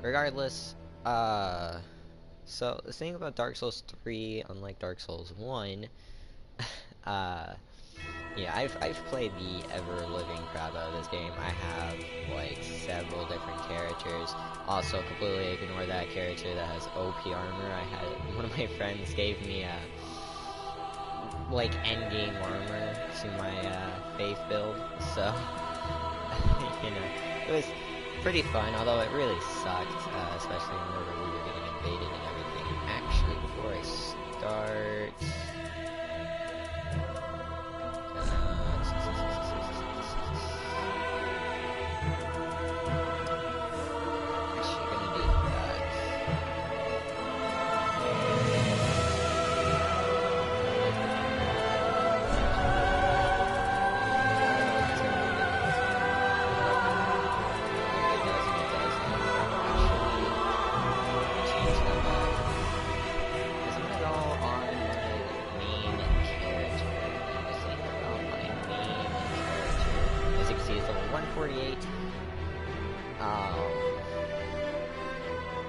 regardless, so the thing about Dark Souls 3, unlike Dark Souls 1, uh, yeah, I've played the ever-living crap out of this game. I have, like, several different characters. Also, completely ignore that character that has OP armor. I had, one of my friends gave me, like, endgame armor to my, faith build, so, you know, it was pretty fun, although it really sucked, especially whenever we were getting invaded and everything. Actually, before I start...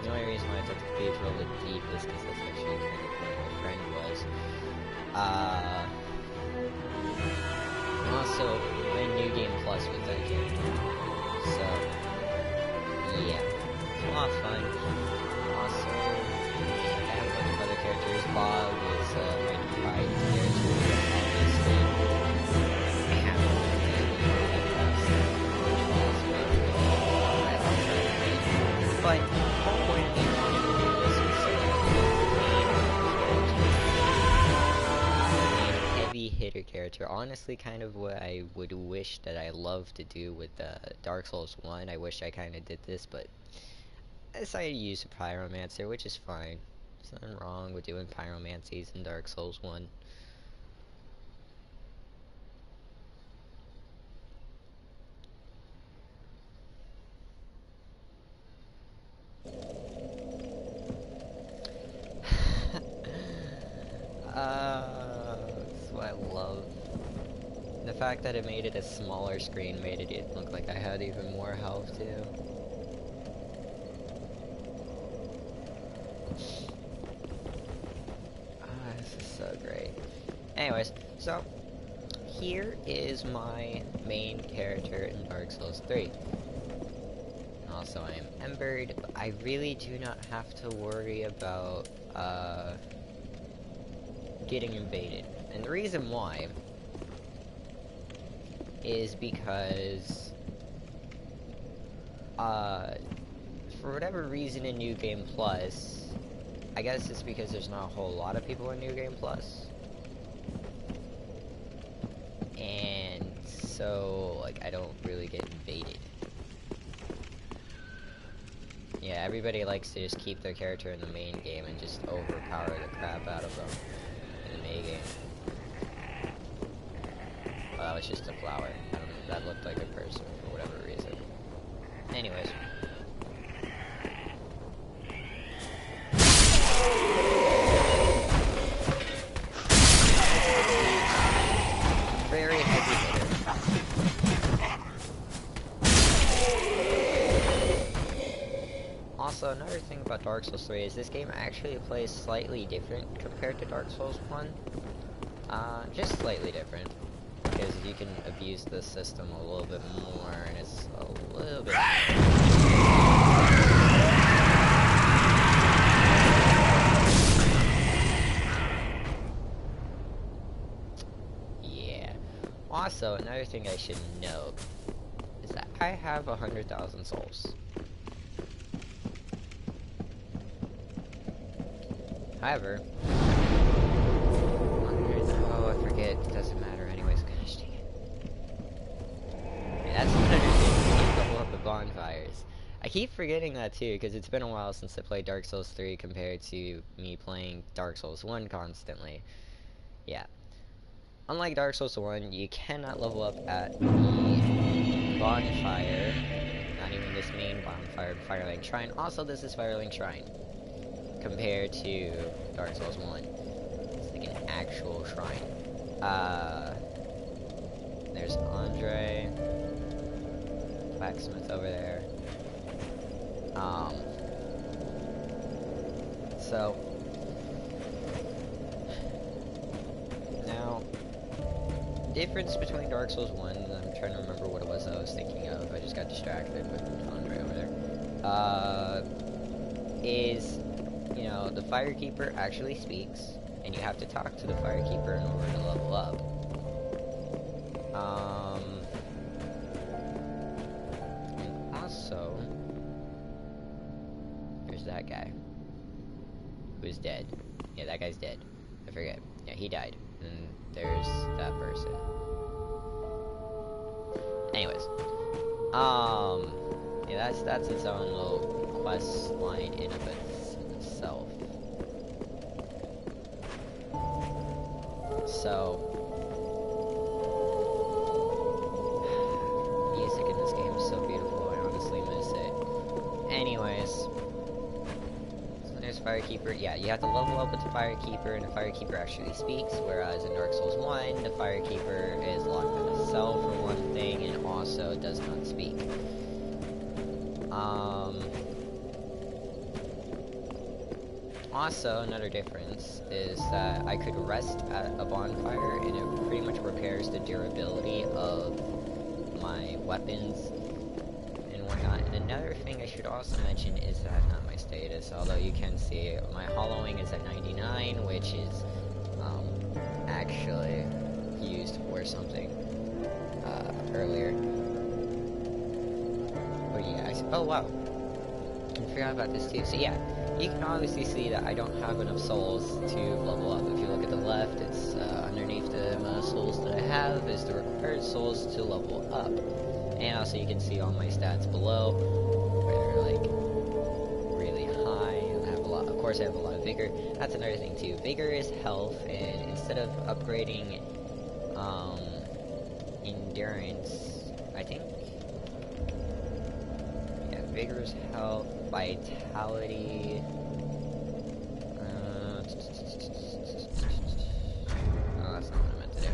The only reason why I took the page really deep is because that's actually kind of where my friend was. Also, when New Game Plus with that character. So, yeah. It's a lot of fun. Also, I have a bunch of other characters. Bob is my pride character, obviously. I have but the whole point of me wanting to do this was so that the main heavy hitter character, honestly kind of what I would wish that I loved to do with Dark Souls 1. I wish I kind of did this, but I decided to use a pyromancer, which is fine. There's nothing wrong with doing pyromancies in Dark Souls 1. That's what I love. The fact that it made it a smaller screen made it look like I had even more health too. This is so great. Anyways, so here is my main character in Dark Souls 3. Also, I am embered, but I really do not have to worry about getting invaded. And the reason why is because for whatever reason in New Game Plus, I guess it's because there's not a whole lot of people in New Game Plus, and so like I don't really get invaded. Yeah, everybody likes to just keep their character in the main game and just overpower the crap out of them in the main game. Oh, that was just a flower. I don't know, that looked like a person for whatever reason. Anyways. Very heavy hitter. Also, another thing about Dark Souls 3 is this game actually plays slightly different compared to Dark Souls 1. Just slightly different. Because you can abuse the system a little bit more, and it's a little bit yeah. Also, another thing I should note is that I have 100,000 souls. However, oh, I forget, it doesn't matter anyways, gosh dang it. Yeah, that's another thing, you can't level up the bonfires. I keep forgetting that too, because it's been a while since I played Dark Souls 3 compared to me playing Dark Souls 1 constantly. Yeah. Unlike Dark Souls 1, you cannot level up at the bonfire, not even this main bonfire, Firelink Shrine. Also, this is Firelink Shrine, compared to Dark Souls 1. It's like an actual shrine. There's Andre, blacksmith over there. So now, difference between Dark Souls 1, and I'm trying to remember what it was I was thinking of, I just got distracted with the phone right over there, is, you know, the Firekeeper actually speaks, and you have to talk to the Firekeeper in order to level up. And also, there's that guy, who's dead. Yeah, that guy's dead. I forget. Yeah, he died. And there's that person. Anyways, yeah, that's its own little quest line in of itself. So, music in this game is so beautiful. I honestly miss it. Anyways, so there's Firekeeper. Yeah, you have to level up with the Firekeeper, and the Firekeeper actually speaks. Whereas in Dark Souls 1, the Firekeeper is locked in a cell for one thing, and also does not speak. Also, another difference is that I could rest at a bonfire, and it pretty much repairs the durability of my weapons and whatnot. And another thing I should also mention is that, not my status, although you can see my hollowing is at 99, which is actually used for something earlier. But yeah, oh wow, I forgot about this too. So yeah, you can obviously see that I don't have enough souls to level up. If you look at the left, it's underneath the amount of souls that I have is the required souls to level up. And also you can see all my stats below, where they're like really high. I have a lot, of course I have a lot of vigor. That's another thing too. Vigor is health, and instead of upgrading endurance, I think, yeah, vigor is health, vitality, oh, that's not what I meant to do.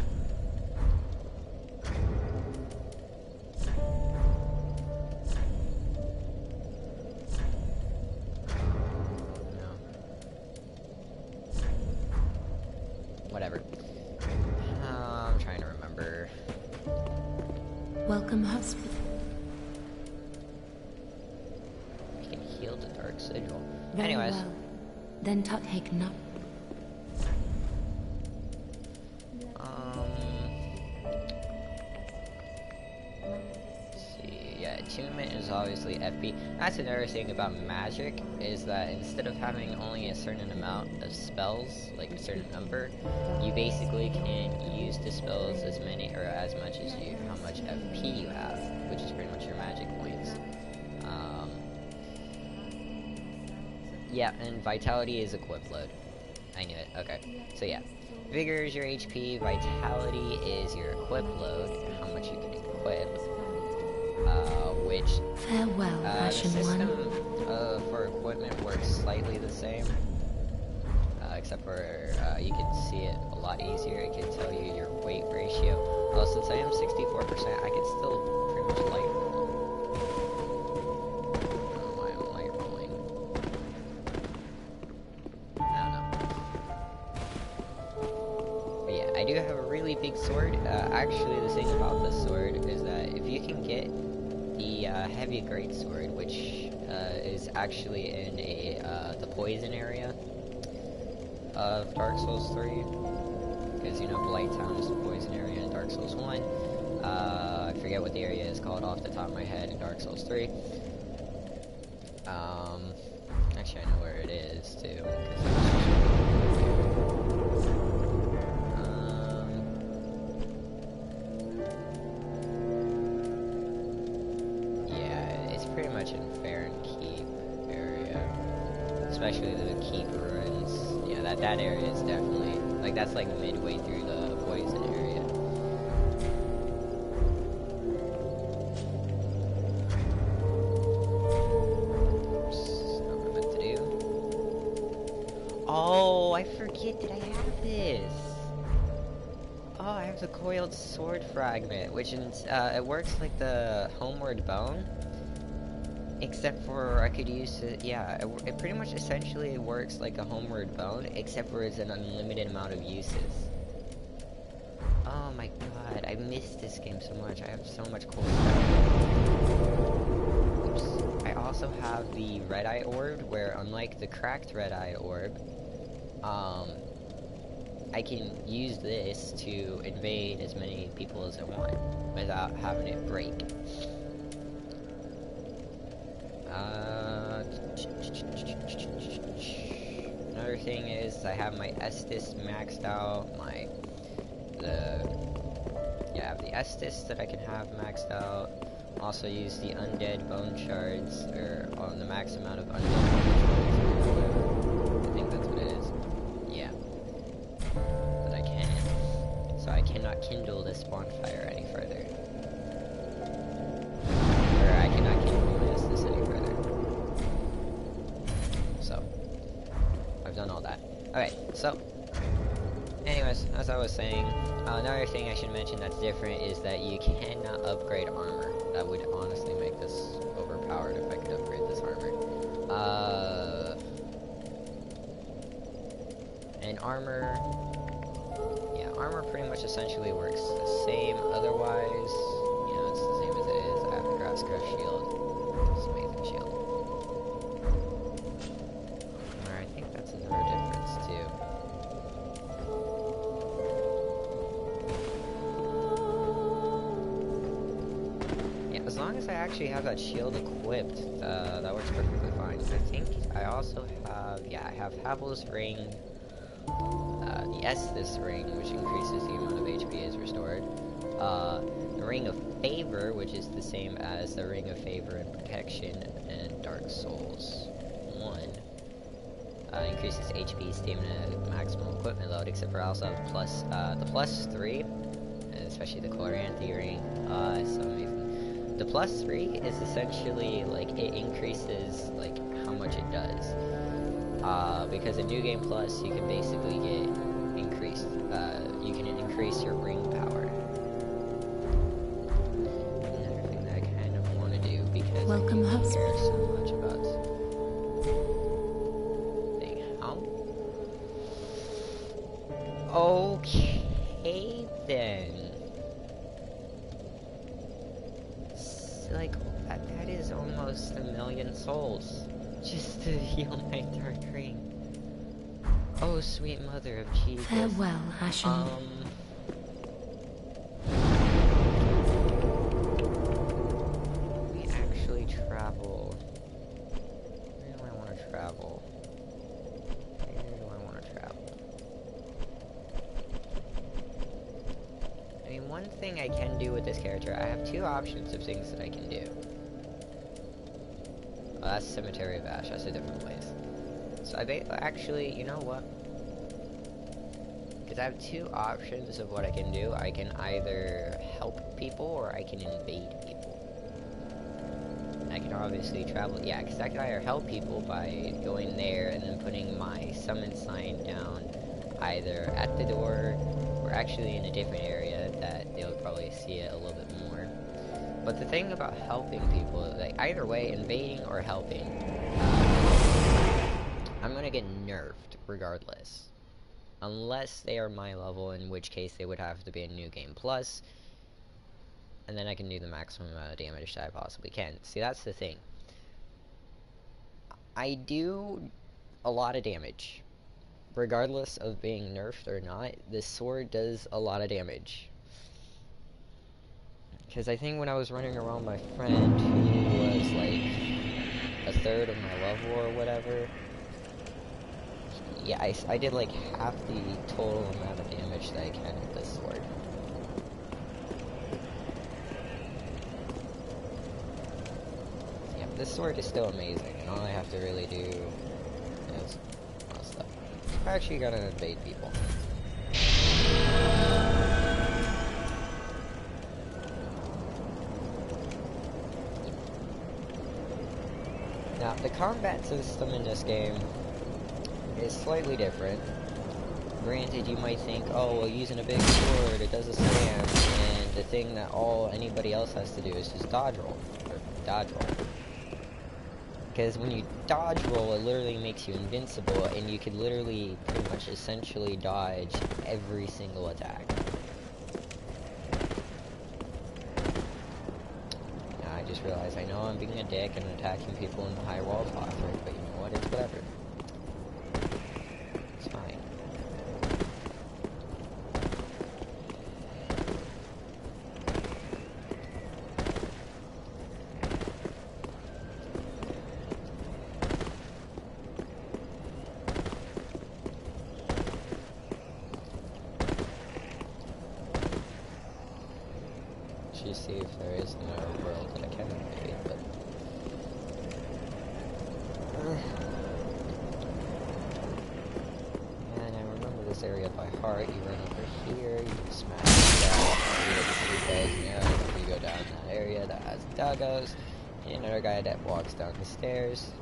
Whatever. I'm trying to remember. Welcome, hospital. I can heal the dark sigil. Very Anyways. well. Then take none. Let's see. Yeah, attunement is obviously FP. That's another thing about magic, is that instead of having only a certain amount of spells, like a certain number, you basically can use the spells as many or as much as how much FP you have, which is pretty much your magic points. Yeah, and vitality is equip load. I knew it. Okay. So yeah, vigor is your HP, vitality is your equip load, how much you can equip. Which farewell, the system for equipment works slightly the same, except for you can see it a lot easier. It can tell you your weight ratio. Since I am 64%, I can still pretty much light roll. I don't know why I'm light rolling. I don't know. But yeah, I do have a really big sword. Actually, the thing about this sword is that if you can get the heavy greatsword, which is actually in the poison area of Dark Souls 3, because you know Blighttown is the poison area in Dark Souls 1. I forget what the area is called off the top of my head in Dark Souls 3. Actually I know where it is too. Pretty much in Fair and Keep area, especially the Keep ruins. Yeah, that area is definitely like that's like midway through the poison area. Oops, not what I meant to do. Oh, I forget. Did I have this? Oh, I have the coiled sword fragment, which it works like the homeward bone. Except for I could use it, yeah, it pretty much essentially works like a homeward bound, except for it's an unlimited amount of uses. Oh my god, I missed this game so much. I have so much cool stuff. Oops. I also have the Red Eye Orb, where unlike the cracked Red Eye Orb, I can use this to invade as many people as I want without having it break. Another thing is I have my Estus maxed out, I have the Estus that I can have maxed out. Also use the undead bone shards, or on the max amount of undead bone shards, or whatever. I think that's what it is. Yeah. But I can. So I cannot kindle this bonfire any further. Or I cannot kindle this any further. So, I've done all that. Alright, so, anyways, as I was saying, another thing I should mention that's different is that you cannot upgrade armor. That would honestly make this overpowered if I could upgrade this armor. And armor, yeah, armor pretty much essentially works the same. Otherwise, you know, it's the same as it is. I have the grass crush shield. It's an amazing shield. Or I think that's another difference too. As long as I actually have that shield equipped, that works perfectly fine. I think I also have, yeah, I have Havel's ring, the Estus ring, which increases the amount of HP is restored, the ring of favor, which is the same as the ring of favor and protection in Dark Souls 1, increases HP, stamina, maximum equipment load, except for I also have the plus 3, and especially the Chloranthy ring, it's so amazing. The plus 3 is essentially, like, it increases, like, how much it does. Because in New Game Plus, you can basically get increased, you can increase your ring power. Another thing that I kind of want to do, because Welcome, I host. care so much about thing. Okay, then. Like, that is almost 1,000,000 souls just to heal my dark ring. Oh, sweet mother of Jesus. Farewell, Ashen. We actually travel. Where do I want to travel? Where do I want to travel? I mean, one thing I can do with this character, I have two options of things that I can do. Oh, that's Cemetery of Ash, that's a different place. So actually, you know what? Because I have two options of what I can do. I can either help people or I can invade people. I can obviously travel, yeah, because I can either help people by going there and then putting my summon sign down either at the door or actually in a different area that they'll probably see it a little bit more. But the thing about helping people, like either way, invading or helping, I'm gonna get nerfed regardless. Unless they are my level, in which case they would have to be a New Game Plus, and then I can do the maximum amount of damage that I possibly can. See, that's the thing. I do a lot of damage. Regardless of being nerfed or not, this sword does a lot of damage. Because I think when I was running around my friend who was like a third of my level or whatever, yeah, I did like half the total amount of damage that I can with this sword. Yeah, this sword is still amazing, and all I have to really do is a lot of stuff. I actually gotta invade people. Now, the combat system in this game is slightly different. Granted, you might think, oh, well, using a big sword, it does a slam, and the thing that anybody else has to do is just dodge roll, or dodge roll. Because when you dodge roll, it literally makes you invincible, and you could literally pretty much essentially dodge every single attack. Now I just realized I know I'm being a dick and attacking people in the high wall box, right? But you know what? It's whatever. It's fine. See if there is another world that I can invade, but and I remember this area by heart. You run over here, you smash that, you go down that area that has doggos, and another guy that walks down the stairs,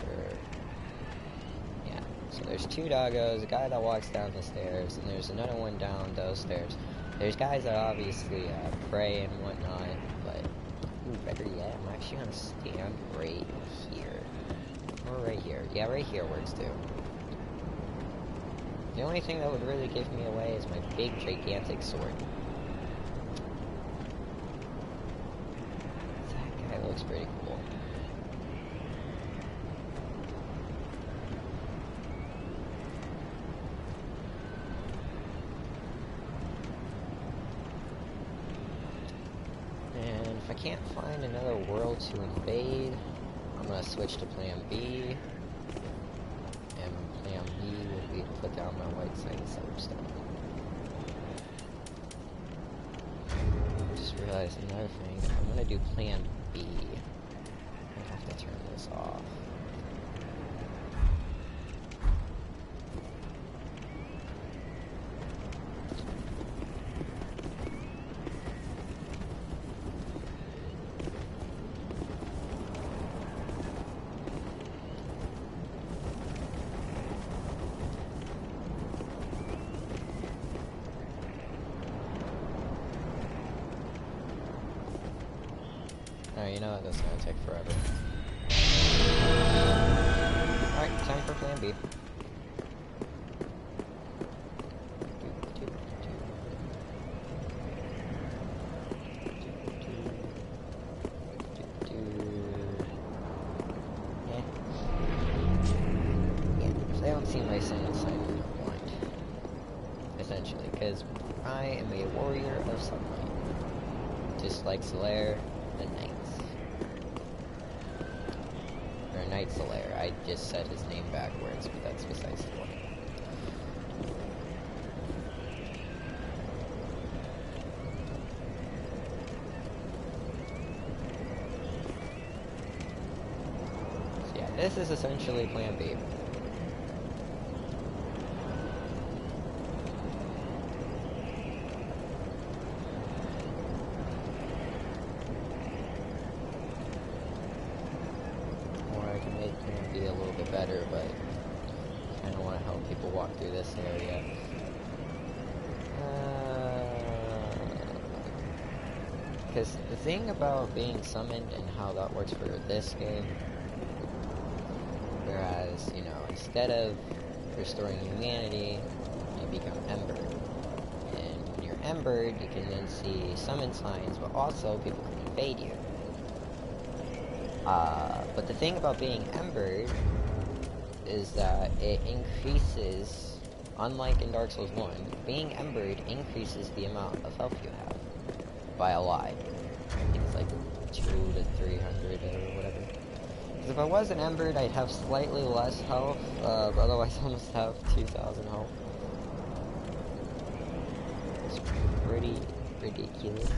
yeah, so there's two doggos, a guy that walks down the stairs, and there's another one down those stairs. There's guys that obviously pray and whatnot, but better yet, I'm actually gonna stand right here. Or right here. Yeah, right here works too. The only thing that would really give me away is my big, gigantic sword. That guy looks pretty cool. If I can't find another world to invade, I'm gonna switch to plan B. And plan B would be to put down my white side soapstone. Just realized another thing. I'm gonna do plan B. I have to turn this off. Alright, you know what, that's gonna take forever. Alright, time for plan B. Yeah, they don't seem like someone sign for blind. Essentially, because I am a warrior of sunlight. Just like Solaire and Knights. Or Knight Solaire. I just said his name backwards, but that's besides the point. So yeah, this is essentially plan B. Be a little bit better, but I kind of want to help people walk through this area. Because the thing about being summoned and how that works for this game, whereas, you know, instead of restoring humanity, you become embered. And when you're embered, you can then see summon signs, but also people can invade you. But the thing about being embered is that it increases, unlike in Dark Souls 1, being embered increases the amount of health you have by a lot. I think it's like 200 to 300 or whatever. Because if I wasn't embered, I'd have slightly less health, but otherwise I almost have 2,000 health. It's pretty ridiculous.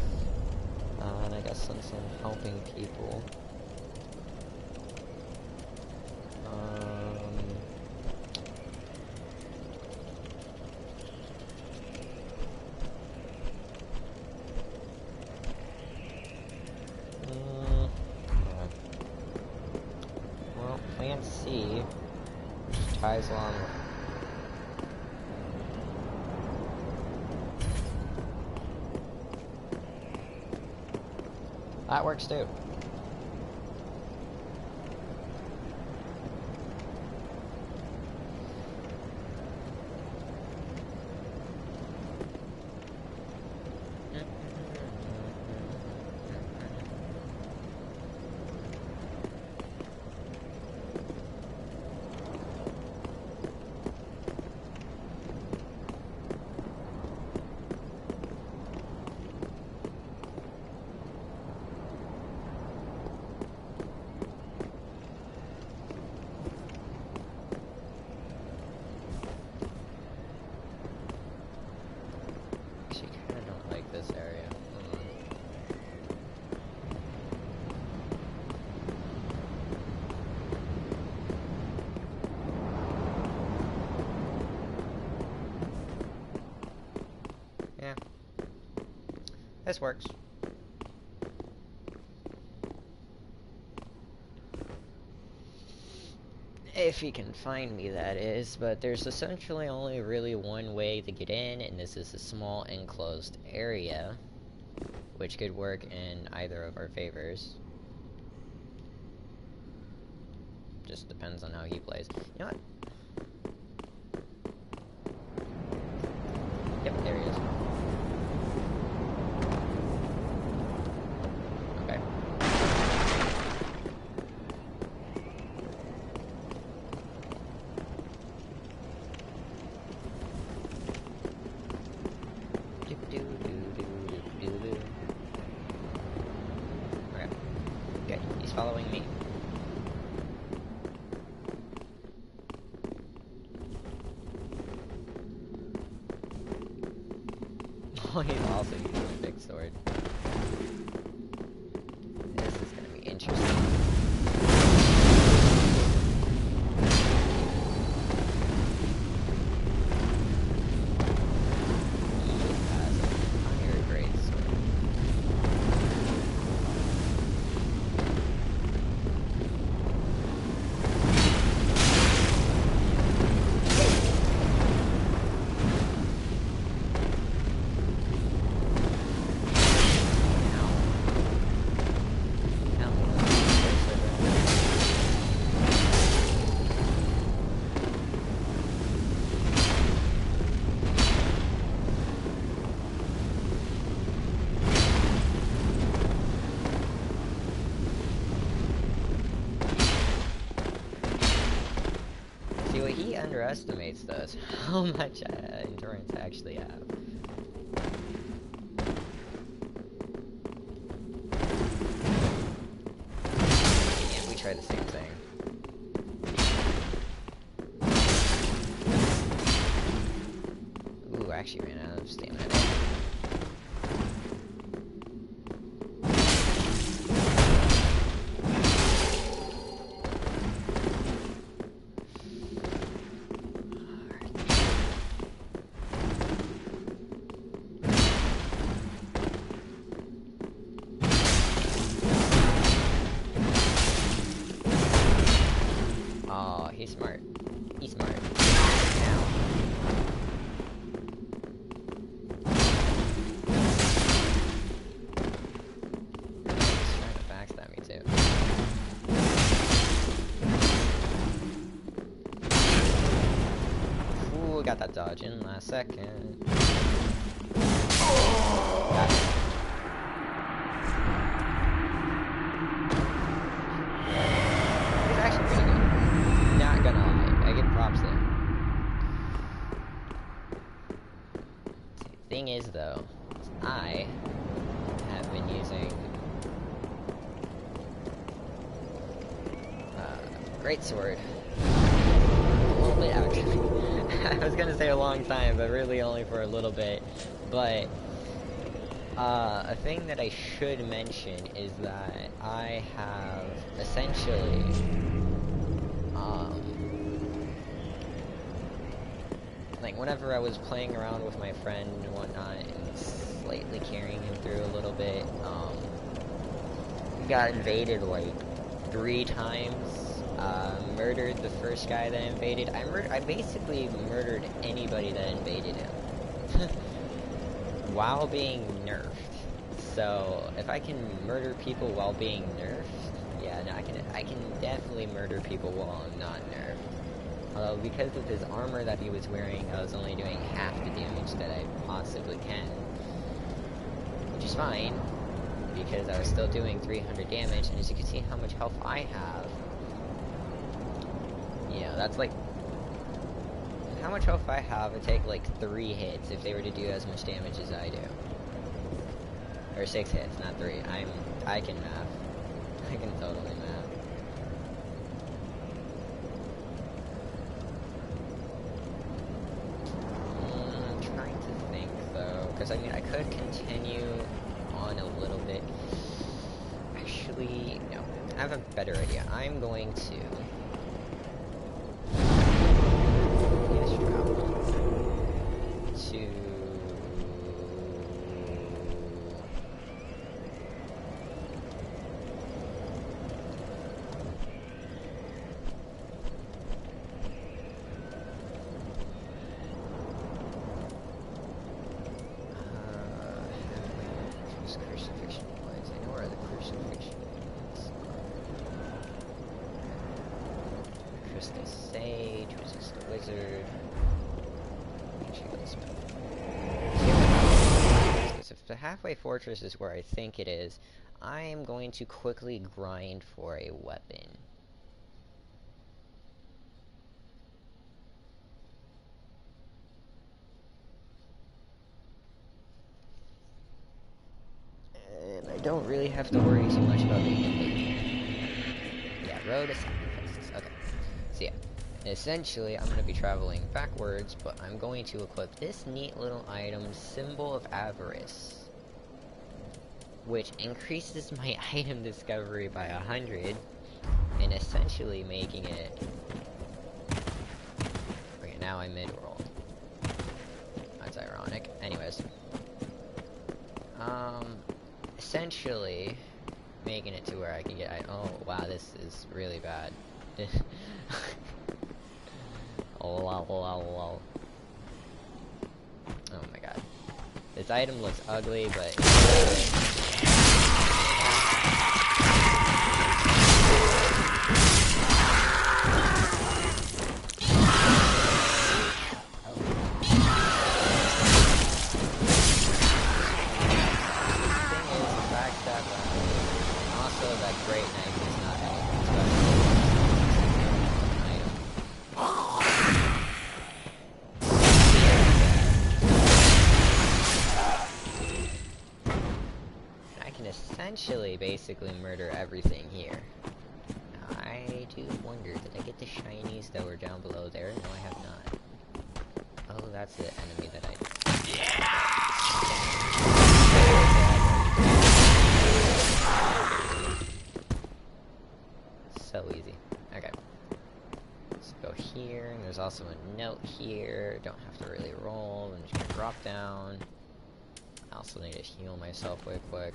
And I guess since I'm helping people, well, plan C ties along with that works too. this works. If he can find me, that is, but there's essentially only really one way to get in, and this is a small enclosed area, which could work in either of our favors. Just depends on how he plays. You know what? Yep, there he is. Okay. Okay. Okay, he's following me. Oh, he's also using a big sword. This is gonna be interesting. He has a higher grade sword. See, what he underestimates, though, is how much endurance I actually have. Yeah, we tried the same thing. Ooh, I actually ran out of stamina. Oh, he's smart. He's smart. Ow. He's trying to backstab me too. Ooh, got that dodge in last second. Got it. He's actually pretty good. Not gonna lie, I give props there. Thing is, though, I have been using greatsword a little bit, actually. I was gonna say a long time, but really only for a little bit. But a thing that I should mention is that I have essentially like whenever I was playing around with my friend and whatnot and slightly carrying him through a little bit, got invaded like 3 times. Murdered the first guy that invaded. I basically murdered anybody that invaded him while being nerfed. So if I can murder people while being nerfed, yeah, no, I can definitely murder people while I'm not nerfed. Although because of his armor that he was wearing, I was only doing half the damage that I possibly can, which is fine because I was still doing 300 damage. And as you can see, how much health I have. You know, that's like how much health I have. It take like 3 hits if they were to do as much damage as I do, or 6 hits, not 3. I can math. I can totally math. I'm trying to think though, because I mean I could continue on a little bit. Actually, no. I have a better idea. I'm going to Resist the Sage, resist the Wizard. Actually, go this way. Because if the halfway fortress is where I think it is, I am going to quickly grind for a weapon. And I don't really have to worry too much about being invaded. Yeah, road to sacrifices. Okay. So yeah. Essentially, I'm going to be traveling backwards, but I'm going to equip this neat little item, Symbol of Avarice, which increases my item discovery by 100, and essentially making it... Okay, now I'm mid-roll. That's ironic. Anyways. Essentially, making it to where I can get... Oh, wow, this is really bad. Lol. Oh my god. This item looks ugly, but... essentially basically murder everything here. Now, I do wonder, did I get the shinies that were down below there? No, I have not. Oh, that's the enemy that I... So easy. Okay. Let's go here, and there's also a note here. Don't have to really roll, I'm just gonna drop down. I also need to heal myself real quick.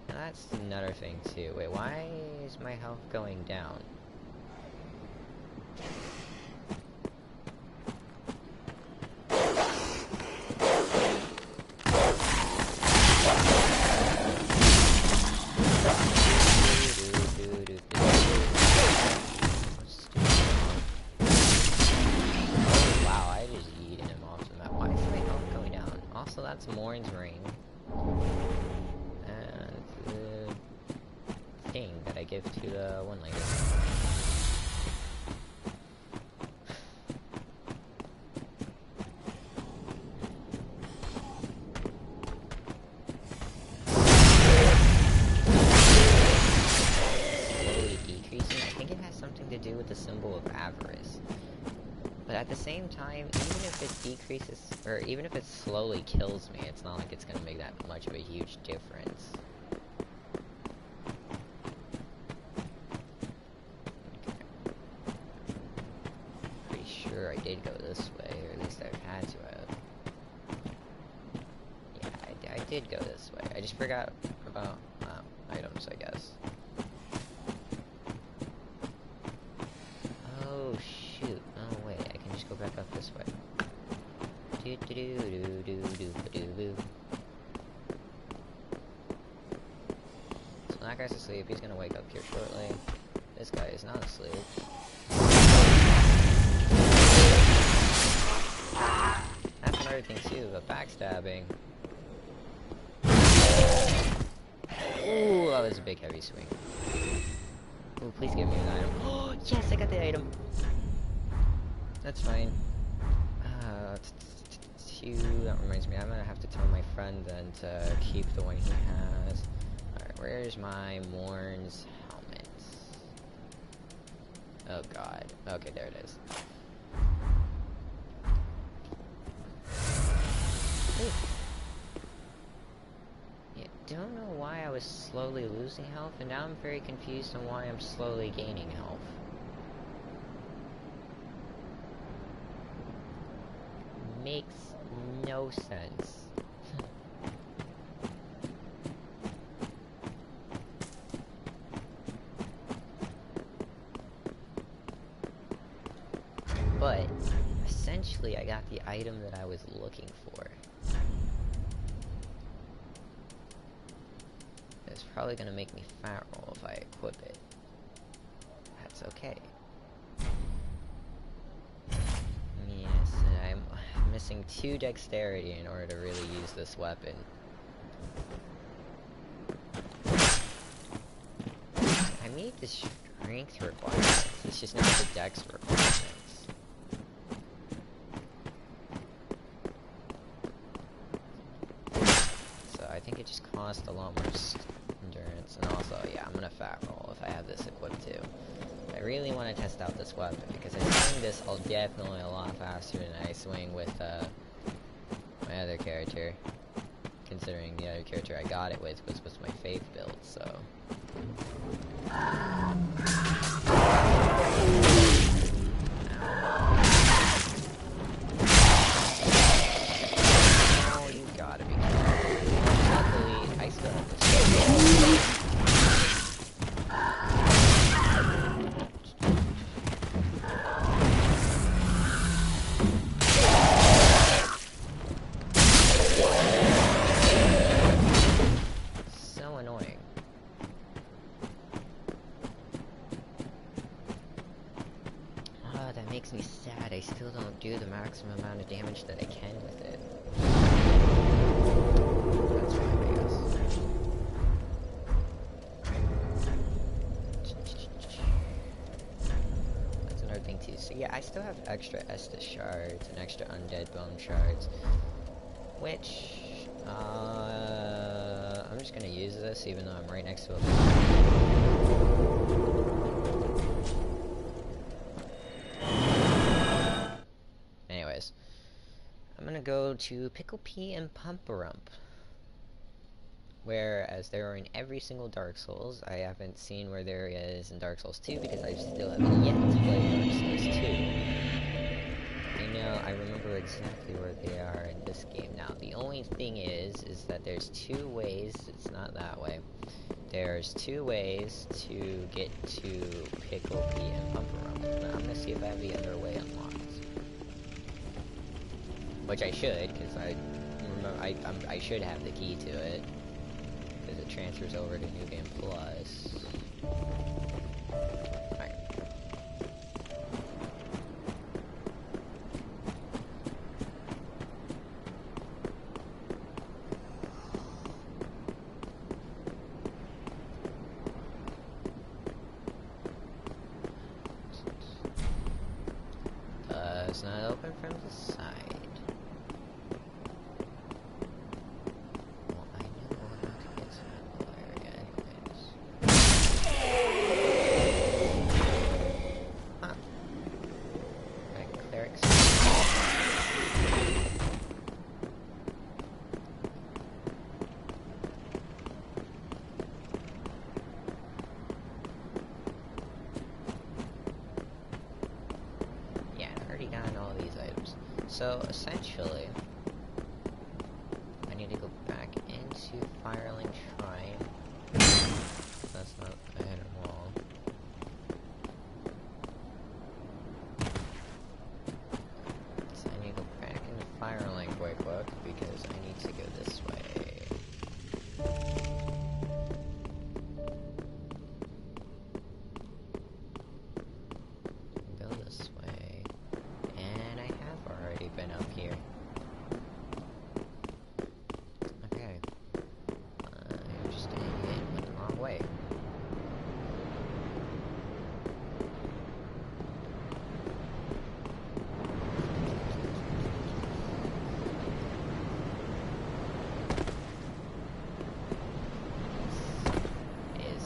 Now that's another thing too. Wait, why is my health going down? That's Morin's ring. And the thing that I give to the one lady. Slowly decreasing. I think it has something to do with the symbol of avarice. But at the same time, even if it decreases, or even if it slowly kills me, it's not like it's gonna make that much of a huge difference. Okay. Pretty sure I did go this way, or at least I've had to have. Yeah, I did go this way. I just forgot about items, I guess. Oh, shoot. Oh, wait. I can just go back up this way. So that guy's asleep. He's gonna wake up here shortly. This guy is not asleep. That's another thing too, the backstabbing. Ooh, that was a big heavy swing. Ooh, please give me an item. Oh, yes, I got the item. That's fine. That reminds me, I'm gonna have to tell my friend then to keep the one he has. Alright, where's my Morn's helmet? Oh god. Okay, there it is. Ooh. Yeah, don't know why I was slowly losing health, and now I'm very confused on why I'm slowly gaining health. Makes no sense. But essentially I got the item that I was looking for. As probably gonna make me feral if I equip it. That's okay. Yes, and I'm missing 2 dexterity in order to really use this weapon. I made the strength requirements, it's just not the dex requirements. So I think it just costs a lot more endurance, and also, yeah, I'm gonna fat roll if I have this equipped too. I really want to test out this weapon, because I swing this definitely a lot faster than I swing with my other character. Considering the other character I got it with was my faith build, so... Oh, you gotta be kidding. Luckily, I still have this. So annoying. Ah, that makes me sad. I still don't do the maximum amount of damage that I can with it. That's fine, I guess. That's another thing too. So yeah, I still have extra Estus shards and extra undead bone shards, which I'm just gonna use this even though I'm right next to a Anyways, I'm gonna go to Pickle Pea and Pumperump, whereas there are in every single Dark Souls. I haven't seen where there is in Dark Souls 2 because I still haven't yet to play Dark Souls 2. I know, I remember exactly where they are in this game now. The only thing is that there's 2 ways, it's not that way. There's 2 ways to get to Pickle Pea and Pumperump. But I'm gonna see if I have the other way unlocked. Which I should, because I should have the key to it. Because it transfers over to New Game Plus. Alright. It's not open from the side. Well, I know how to get to that little area anyways. Huh. Right, clerics. Yeah, I've already gotten all these items. So, essentially, I need to go back into Firelink Shrine. That's not a hidden wall. So I need to go back into Firelink quick because I need to go this way. Go this way. And I have already been up here. Okay. I'm just an idiot, went the wrong way. Is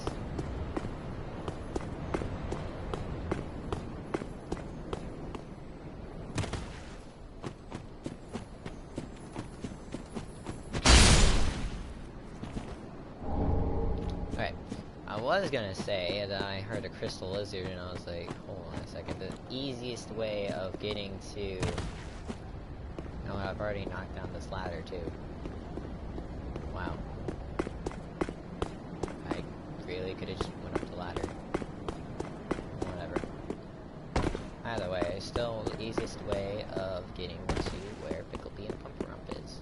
Alright, I was gonna say that I heard a crystal lizard and I was like, hold on a second, the easiest way of getting to... No, I've already knocked down this ladder too. Wow. I really could've just went up the ladder. Whatever. Either way, still the easiest way of getting to where Pickle Pea and Pumperump is.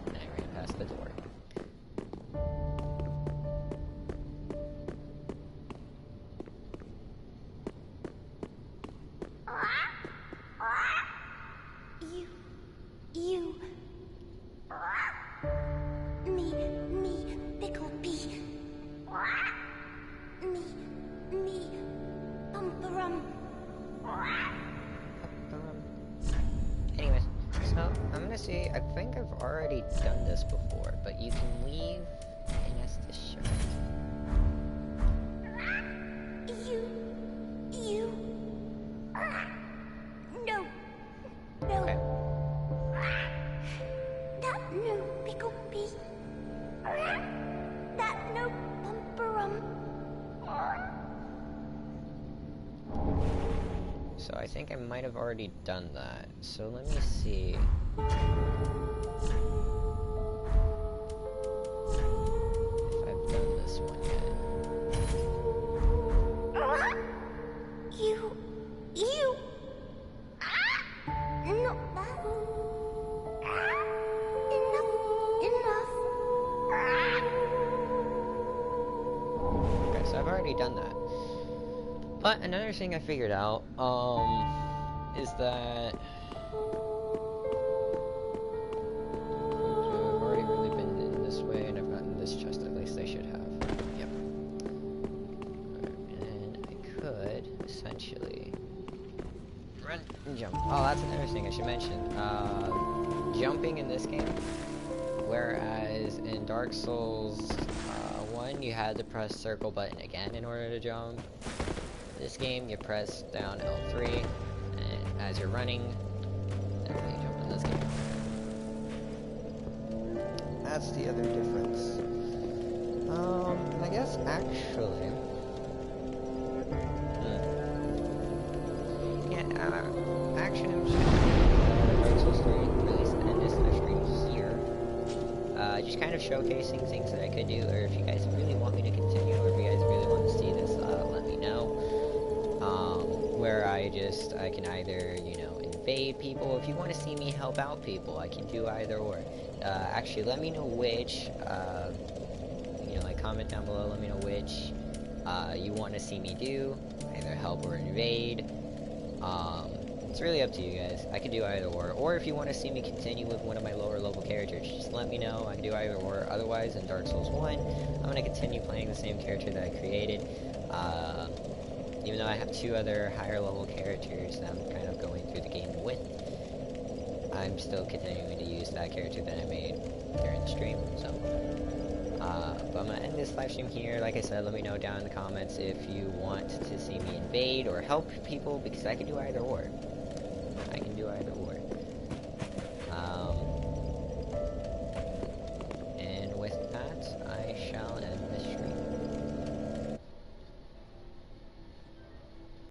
And I ran past the door. see, I think I've already done this before, but you can leave an Estes shard. No. Okay. That no pickle pea. That no bumperum. So I think I might have already done that. So let me see. If I've done this one yet. You. Not that. Enough. Okay, so I've already done that. But another thing I figured out, is that I've already really been in this way, and I've gotten this chest. At least I should have. Yep. And I could essentially run and jump. Oh, that's another thing I should mention. Jumping in this game, whereas in Dark Souls 1, you had to press circle button again in order to jump. This game, you press down L3, and as you're running, that's how you jump in this game. That's the other difference. I guess actually, actually, I'm just gonna Dark Souls 3 release and end this live stream here. Just kind of showcasing things that I could do, or if you guys really want me to continue, or if you guys really want to see this, let me know. Where I can either, invade people. If you want to see me help out people, I can do either or. Actually, let me know which, comment down below, let me know which, you want to see me do, either help or invade. It's really up to you guys. I can do either or if you want to see me continue with one of my lower level characters, just let me know. I can do either or. Otherwise, in Dark Souls 1, I'm going to continue playing the same character that I created. Even though I have two other higher level characters that I'm kind of going through the game with, I'm still continuing to use that character that I made during the stream, so. But I'm going to end this live stream here. Like I said, let me know down in the comments if you want to see me invade or help people, because I can do either or.